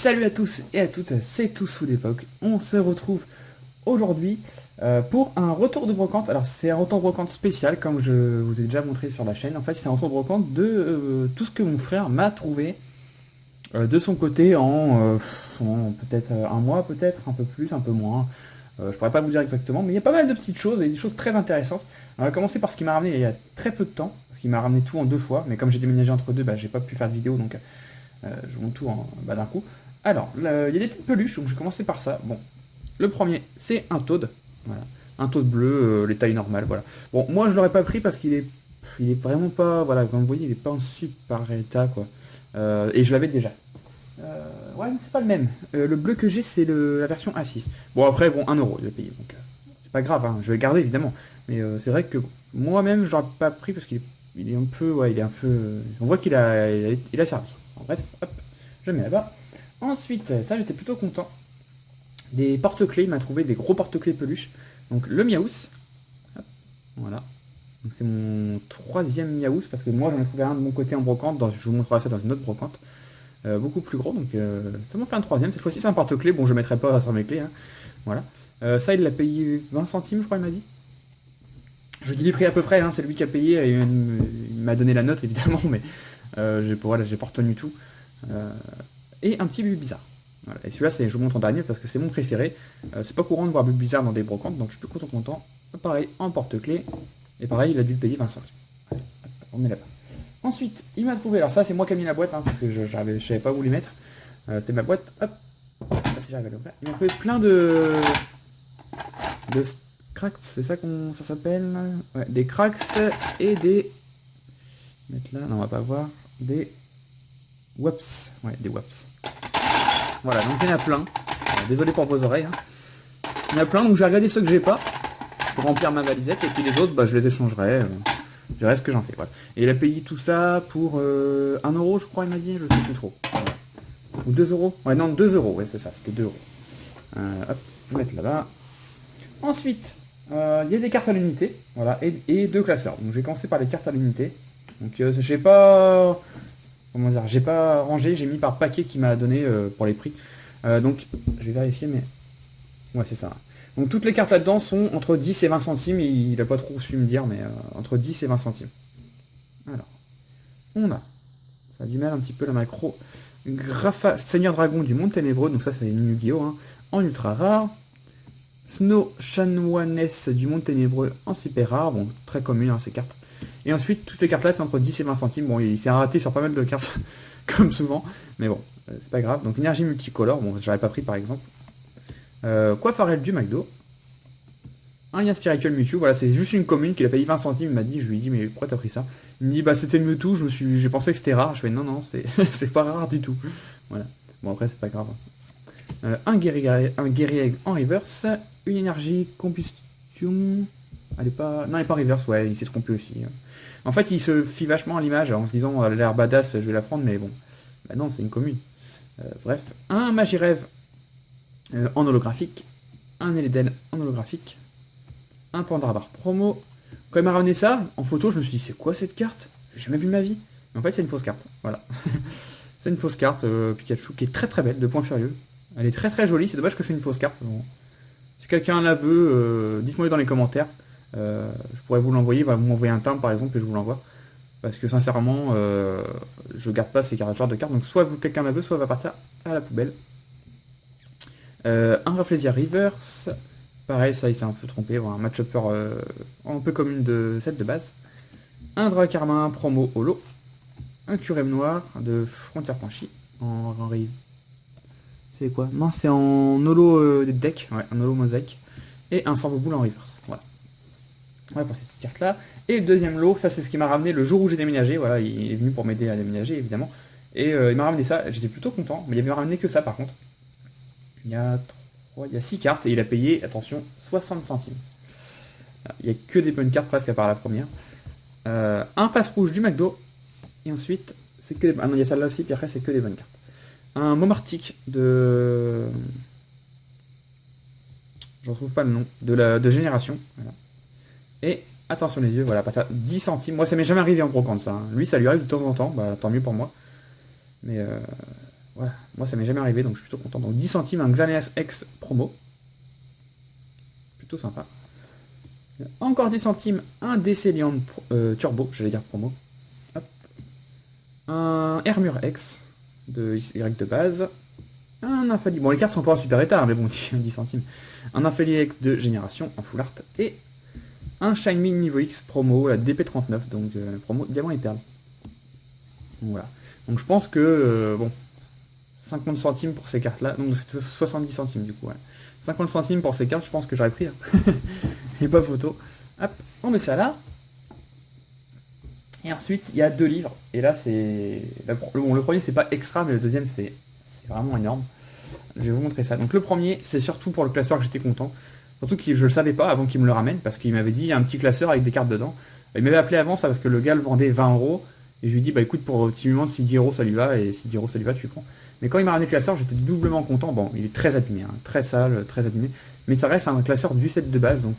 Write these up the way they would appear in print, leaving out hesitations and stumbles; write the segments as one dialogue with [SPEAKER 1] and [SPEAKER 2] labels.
[SPEAKER 1] Salut à tous et à toutes, c'est Tous Fous d'époque. On se retrouve aujourd'hui pour un retour de brocante. Alors c'est un retour de brocante spécial comme je vous ai déjà montré sur la chaîne. En fait c'est un retour de brocante de tout ce que mon frère m'a trouvé de son côté en peut-être un mois, peut-être un peu plus, un peu moins. Je pourrais pas vous dire exactement, mais il y a pas mal de petites choses et des choses très intéressantes. On va commencer par ce qu'il m'a ramené il y a très peu de temps, parce qu'il m'a ramené tout en 2 fois, mais comme j'ai déménagé entre deux, j'ai pas pu faire de vidéo, donc je vous montre tout d'un coup. Alors, il y a des petites peluches, donc je vais commencer par ça. Bon, le premier, c'est un Toad. Voilà. Un Toad bleu, les tailles normales, voilà. Bon, moi je l'aurais pas pris parce qu'il est vraiment pas, voilà, comme vous voyez, il est pas en super état, quoi. Et je l'avais déjà. Ouais, mais c'est pas le même. Le bleu que j'ai, c'est la version A6. Bon, après, bon, 1 € il a payé, donc c'est pas grave, hein, je vais le garder évidemment. Mais c'est vrai que moi-même, je l'aurais pas pris parce qu'il est un peu, ouais, il est un peu. On voit qu'il a servi. En bref, hop, je mets là-bas. Ensuite, ça, j'étais plutôt content. Des porte-clés, il m'a trouvé des gros porte-clés peluche. Donc le Miaous. Hop, voilà. Donc c'est mon troisième Miaous parce que moi j'en ai trouvé un de mon côté en brocante. Je vous montrerai ça dans une autre brocante. Beaucoup plus gros, donc ça m'en fait un troisième. Cette fois-ci c'est un porte-clés. Bon, je ne mettrai pas sur mes clés. Hein. Voilà. Ça, il l'a payé 20 centimes, je crois, il m'a dit. Je dis les prix à peu près, hein, c'est lui qui a payé. Et il m'a donné la note évidemment, mais voilà, j'ai pas retenu tout. Et un petit Bulbizarre. Voilà. Et celui-là, je vous montre en dernier parce que c'est mon préféré. C'est pas courant de voir Bulbizarre dans des brocantes, donc je suis plus content. Pareil, en porte-clés. Et pareil, il a dû le payer 20 centimes. Allez, hop, on met là-bas. Ensuite, il m'a trouvé, alors ça c'est moi qui ai mis la boîte, hein, parce que je savais pas où les mettre. C'est ma boîte, hop. Ça, si j'arrive à l'ouvrir. Il m'a trouvé plein de cracks, c'est ça qu'on ça s'appelle. Ouais, des cracks et des. Mettre là, non on va pas voir. Des Waps. Ouais, des Waps. Voilà, donc il y en a plein. Désolé pour vos oreilles. Hein. Il y en a plein, donc j'ai regardé ceux que j'ai pas pour remplir ma valisette, et puis les autres, je les échangerai. Je verrai ce que j'en fais. Voilà. Et il a payé tout ça pour 1 € je crois, il m'a dit, je sais plus trop. Voilà. Ou 2 €. Ouais, non, 2 €, ouais, c'est ça, c'était 2 €. Hop, je vais mettre là-bas. Ensuite, il y a des cartes à l'unité, voilà, et 2 classeurs. Donc je vais commencer par les cartes à l'unité. Donc j'ai pas. Comment dire, j'ai pas rangé, j'ai mis par paquet qui m'a donné pour les prix. Donc je vais vérifier, mais. Ouais, c'est ça. Donc toutes les cartes là-dedans sont entre 10 et 20 centimes, il n'a pas trop su me dire, mais entre 10 et 20 centimes. Alors, on a, ça a du mal un petit peu la macro, Seigneur Dragon du Monde Ténébreux, donc ça c'est une Yu-Gi-Oh! Hein, en ultra rare. Snow Chanoinesse du Monde Ténébreux en super rare, bon, très commune hein, ces cartes. Et ensuite, toutes les cartes là c'est entre 10 et 20 centimes, bon, il s'est raté sur pas mal de cartes, comme souvent, mais bon, c'est pas grave. Donc énergie multicolore, bon, j'aurais pas pris par exemple. Coiffarel du McDo. Un lien spirituel Mewtwo, voilà, c'est juste une commune qu'il a payé 20 centimes, il m'a dit, je lui ai dit mais pourquoi t'as pris ça? Il me dit bah c'était Mewtwo, j'ai pensé que c'était rare, je fais non c'est pas rare du tout. Voilà. Bon après c'est pas grave. Un guerrier en reverse, une énergie combustion. Elle est pas. Non elle est pas en reverse, ouais, il s'est trompé aussi. En fait il se fie vachement à l'image en se disant elle a l'air badass, je vais la prendre, mais bon. Bah non, c'est une commune. Bref. Un Magirève en holographique, un Eledel en holographique, un Pandrabar promo. Quand il m'a ramené ça, en photo, je me suis dit, c'est quoi cette carte? J'ai jamais vu de ma vie. Mais en fait, c'est une fausse carte. Voilà. C'est une fausse carte Pikachu qui est très très belle, de Point Furieux. Elle est très très jolie, c'est dommage que c'est une fausse carte. Bon. Si quelqu'un la veut, dites-moi dans les commentaires. Je pourrais vous l'envoyer, vous m'envoyer un timbre par exemple et je vous l'envoie. Parce que sincèrement, je garde pas ces genre de cartes. Donc soit quelqu'un la veut, soit elle va partir à la poubelle. Un Rafflesia Reverse. Pareil, ça il s'est un peu trompé. Voilà, un match-upper un peu commune de set de base. Un Dracarmin promo holo. Un Curem noir de Frontière Franchie. En rive. C'est quoi? Non, c'est en holo deck. Ouais, un holo mosaïque. Et un Sorboboule en reverse. Voilà. Ouais, pour cette petite carte là. Et le deuxième lot, ça c'est ce qui m'a ramené le jour où j'ai déménagé. Voilà, il est venu pour m'aider à déménager évidemment. Et il m'a ramené ça. J'étais plutôt content. Mais il avait ramené que ça par contre. Il y a 6 cartes et il a payé, attention, 60 centimes. Il n'y a que des bonnes cartes presque à part la première. Un passe rouge du McDo. Et ensuite, c'est que des... Ah non, il y a celle-là aussi, puis après c'est que des bonnes cartes. Un Momartic de... Je retrouve pas le nom. De Génération. Voilà. Et attention les yeux, voilà, 10 centimes. Moi ça m'est jamais arrivé en brocante ça. Hein. Lui ça lui arrive de temps en temps, bah tant mieux pour moi. Mais voilà, moi ça m'est jamais arrivé, donc je suis plutôt content. Donc 10 centimes, un Xanax X promo. Plutôt sympa. Encore 10 centimes, un Décéliant Turbo, j'allais dire promo. Hop. Un Hermure X de XY de base. Un Infali. Bon, les cartes sont pas en super état, mais bon, 10 centimes. Un Infali X de génération en full art. Et un Shining niveau X promo, la DP39, donc promo diamant et perle. Donc voilà. Donc je pense que, bon, 50 centimes pour ces cartes là, donc c'est 70 centimes du coup, ouais. 50 centimes pour ces cartes, je pense que j'aurais pris. Hein. Il n'y a pas photo. Hop, on met ça là. Et ensuite, il y a 2 livres. Et là, c'est... Bon, le premier, c'est pas extra, mais le deuxième, c'est vraiment énorme. Je vais vous montrer ça. Donc le premier, c'est surtout pour le classeur que j'étais content. Surtout que je le savais pas avant qu'il me le ramène, parce qu'il m'avait dit, il y a un petit classeur avec des cartes dedans. Il m'avait appelé avant ça, parce que le gars le vendait 20 €. Et je lui ai dit, bah écoute, pour tu lui demandes si 10 € ça lui va, et si 10 € ça lui va, tu prends. Mais quand il m'a ramené le classeur, j'étais doublement content. Bon, il est très abîmé, hein, très sale, très abîmé. Mais ça reste un classeur du set de base, donc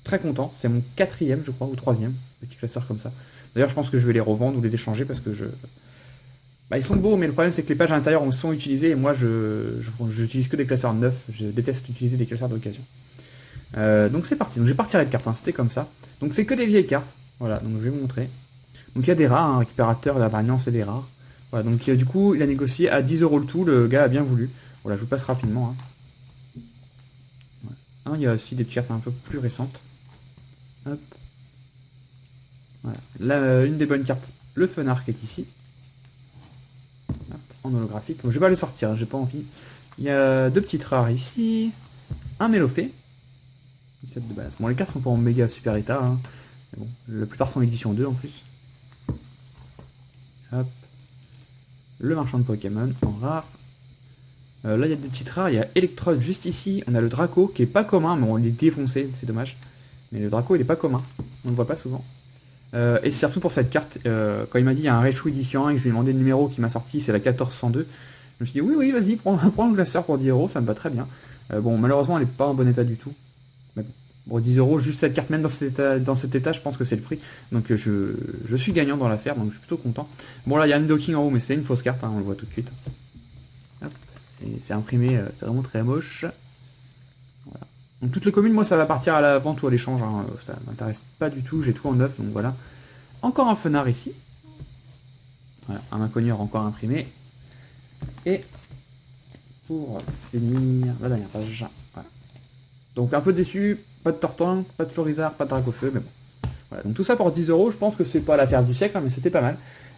[SPEAKER 1] très content. C'est mon 4e, je crois, ou 3e, petit classeur comme ça. D'ailleurs, je pense que je vais les revendre ou les échanger parce que bah, ils sont beaux, mais le problème c'est que les pages à l'intérieur sont utilisées et moi j'utilise que des classeurs neufs. Je déteste utiliser des classeurs d'occasion. Donc c'est parti. Donc j'ai pas retiré de cartes, hein, c'était comme ça. Donc c'est que des vieilles cartes. Voilà, donc je vais vous montrer. Donc il y a des rares, un récupérateur, la variance et des rares. Voilà, donc du coup il a négocié à 10 € le tout, le gars a bien voulu. Voilà, je vous passe rapidement. Hein. Voilà. Hein, il y a aussi des cartes un peu plus récentes. Hop. Voilà. Là, une des bonnes cartes, le Fenard qui est ici. Hop, en holographique. Donc, je vais pas le sortir, hein, j'ai pas envie. Il y a 2 petites rares ici. Un Mélophée. De base. Bon, les cartes sont pas en méga super état. Hein. Mais bon, la plupart sont édition 2 en plus. Hop. Le marchand de Pokémon en rare. Là, il y a des petites rares. Il y a Electrode juste ici. On a le Draco qui est pas commun, mais on est défoncé, c'est dommage. Mais le Draco, il est pas commun. On le voit pas souvent. Et surtout pour cette carte, quand il m'a dit il y a un Raichu édition 1 et que je lui ai demandé le numéro qui m'a sorti, c'est la 1402. Je me suis dit oui, vas-y, prends le classeur pour 10 €, ça me va très bien. Bon, malheureusement, elle n'est pas en bon état du tout. Mais bon, 10 €, juste cette carte, même dans cet état, je pense que c'est le prix. Donc je suis gagnant dans l'affaire, donc je suis plutôt content. Bon, là, il y a un docking en haut, mais c'est une fausse carte, hein, on le voit tout de suite. Hop. C'est imprimé, c'est vraiment très moche. Voilà. Donc toutes les communes, moi ça va partir à la vente ou à l'échange, hein. Ça m'intéresse pas du tout, j'ai tout en neuf, donc voilà. Encore un Fenard ici. Voilà, un inconnu encore imprimé. Et pour finir, la dernière page. Voilà. Donc un peu déçu, pas de Tortank, pas de Florizard, pas de Dracofeu, mais bon. Voilà, donc tout ça pour 10 €, je pense que c'est pas l'affaire du siècle, hein, mais c'était pas mal.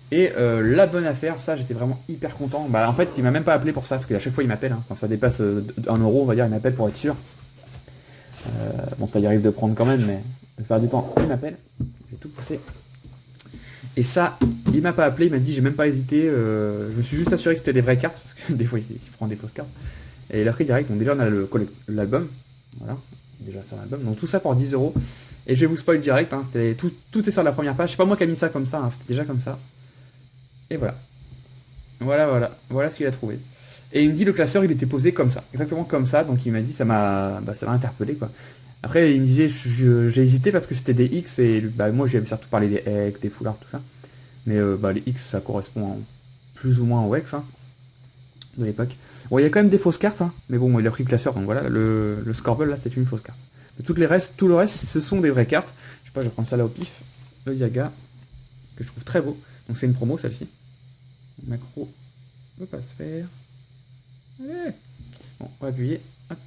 [SPEAKER 1] Et la bonne affaire, ça j'étais vraiment hyper content. Bah en fait il m'a même pas appelé pour ça, parce qu'à chaque fois il m'appelle, hein. Quand ça dépasse 1 €, on va dire, il m'appelle pour être sûr. Bon, ça y arrive de prendre quand même, mais la plupart du temps, il m'appelle. J'ai tout poussé. Et ça, il m'a pas appelé, il m'a dit, j'ai même pas hésité. Je me suis juste assuré que c'était des vraies cartes, parce que des fois, il prend des fausses cartes. Et il a pris direct. Donc déjà, on a l'album. Voilà. Déjà sur l'album. Donc tout ça pour 10 €. Et je vais vous spoil direct. Hein, tout est sur la première page. C'est pas moi qui a mis ça comme ça. Hein, c'était déjà comme ça. Et voilà. Voilà ce qu'il a trouvé. Et il me dit le classeur il était posé comme ça, exactement comme ça, donc il m'a dit ça m'a interpellé quoi. Après il me disait j'ai hésité parce que c'était des X et bah, moi j'avais surtout parlé des X, des foulards, tout ça. Mais bah, les X ça correspond plus ou moins aux X hein, de l'époque. Bon il y a quand même des fausses cartes, hein, mais bon il a pris le classeur, donc voilà, le Scorbel là c'est une fausse carte. Mais tout le reste ce sont des vraies cartes. Je sais pas, je vais prendre ça là au pif. Le Yaga, que je trouve très beau. Donc c'est une promo celle-ci. Macro, ne peut pas se faire. Allez. Bon, on va appuyer. Hop.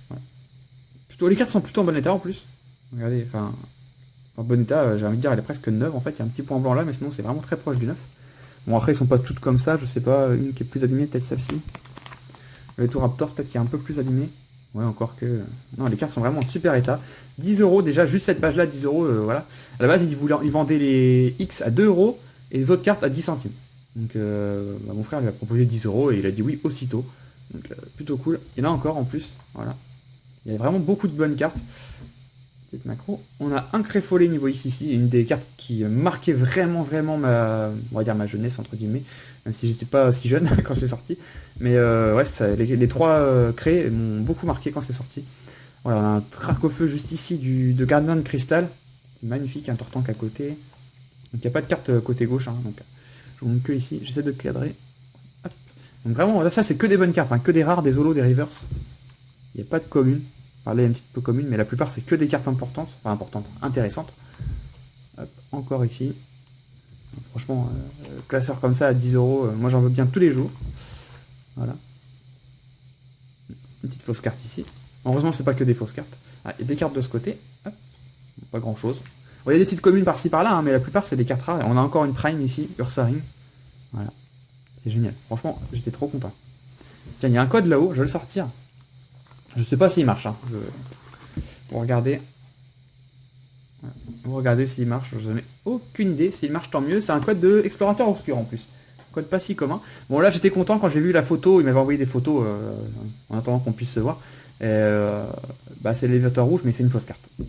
[SPEAKER 1] Voilà. Les cartes sont plutôt en bon état en plus. Regardez, enfin, en bon état, j'ai envie de dire, elle est presque neuve en fait. Il y a un petit point blanc là, mais sinon c'est vraiment très proche du neuf. Bon, après, ils sont pas toutes comme ça, je sais pas. Une qui est plus abîmée, peut-être celle-ci. Le Tour Raptor, peut-être qui est un peu plus abîmée. Ouais, encore que. Non, les cartes sont vraiment en super état. 10 € déjà, juste cette page là, 10 €, voilà. À la base, ils vendaient les X à 2 € et les autres cartes à 10 centimes. Donc bah, mon frère lui a proposé 10 € et il a dit oui aussitôt. Donc plutôt cool. Il y en a encore en plus. Voilà. Il y a vraiment beaucoup de bonnes cartes. Petite macro. On a un Créfollet niveau X ici. Une des cartes qui marquait vraiment on va dire ma jeunesse entre guillemets. Même si j'étais pas si jeune quand c'est sorti. Mais ouais, les 3 crés m'ont beaucoup marqué quand c'est sorti. Voilà, on a un Dracofeu juste ici de Gardien de Cristal. Magnifique, un Tortank à côté. Donc il n'y a pas de carte côté gauche. Hein, donc je vous montre que ici, j'essaie de cadrer. Donc vraiment, là, ça c'est que des bonnes cartes, hein, que des rares, des holos, des reverse. Il n'y a pas de commune. Enfin, là, il y a un petit peu commune, mais la plupart c'est que des cartes importantes, enfin importantes, intéressantes. Hop, encore ici. Franchement, classeur comme ça à 10 €, moi j'en veux bien tous les jours. Voilà. Une petite fausse carte ici. Heureusement, c'est pas que des fausses cartes. Ah, il y a des cartes de ce côté. Hop. Pas grand chose. Bon, il y a des petites communes par-ci par-là, hein, mais la plupart c'est des cartes rares. Et on a encore une prime ici, Ursaring. Voilà. C'est génial. Franchement, j'étais trop content. Tiens, il y a un code là-haut, je vais le sortir. Je sais pas s'il marche. Hein. Pour regarder. Voilà. Pour regarder s'il marche, je n'ai aucune idée. S'il marche, tant mieux. C'est un code de Explorateur Obscur en plus. Code pas si commun. Bon, là j'étais content quand j'ai vu la photo. Il m'avait envoyé des photos en attendant qu'on puisse se voir. Bah, c'est l'élévateur rouge, mais c'est une fausse carte. Ouais.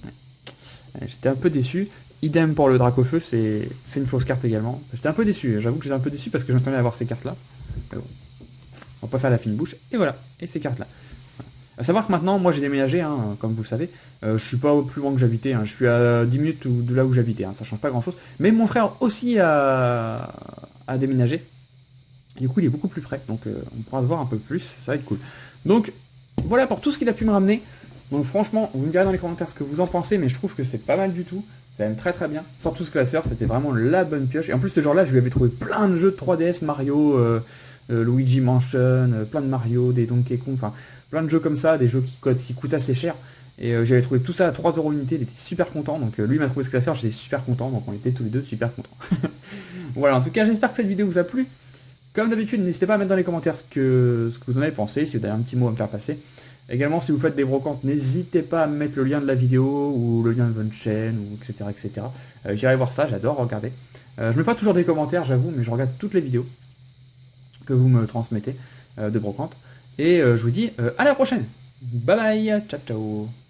[SPEAKER 1] J'étais un peu déçu. Idem pour le Dracofeu, c'est une fausse carte également. J'étais un peu déçu, j'avoue que j'étais un peu déçu parce que je m'attendais à avoir ces cartes là. Mais bon, on va pas faire la fine bouche. Et voilà, et ces cartes là. Voilà. À savoir que maintenant, moi j'ai déménagé, hein, comme vous le savez. Je suis pas au plus loin que j'habitais, hein. Je suis à 10 minutes de là où j'habitais, hein. Ça change pas grand chose. Mais mon frère aussi a déménagé. Du coup il est beaucoup plus près, donc on pourra se voir un peu plus, ça va être cool. Donc voilà pour tout ce qu'il a pu me ramener. Donc franchement, vous me direz dans les commentaires ce que vous en pensez, mais je trouve que c'est pas mal du tout. Ça aime très très bien. Surtout ce classeur, c'était vraiment la bonne pioche. Et en plus ce jour-là, je lui avais trouvé plein de jeux de 3DS, Mario, Luigi Mansion, plein de Mario, des Donkey Kong, enfin plein de jeux comme ça, des jeux qui coûtent assez cher. Et j'avais trouvé tout ça à 3 € l'unité, il était super content. Donc lui m'a trouvé ce classeur, j'étais super content, donc on était tous les deux super contents. Voilà, en tout cas j'espère que cette vidéo vous a plu. Comme d'habitude, n'hésitez pas à mettre dans les commentaires ce que vous en avez pensé, si vous avez un petit mot à me faire passer. Également, si vous faites des brocantes, n'hésitez pas à mettre le lien de la vidéo, ou le lien de votre chaîne, ou etc. etc. J'irai voir ça, j'adore regarder. Je mets pas toujours des commentaires, j'avoue, mais je regarde toutes les vidéos que vous me transmettez de brocantes. Et je vous dis à la prochaine. Bye bye, ciao ciao.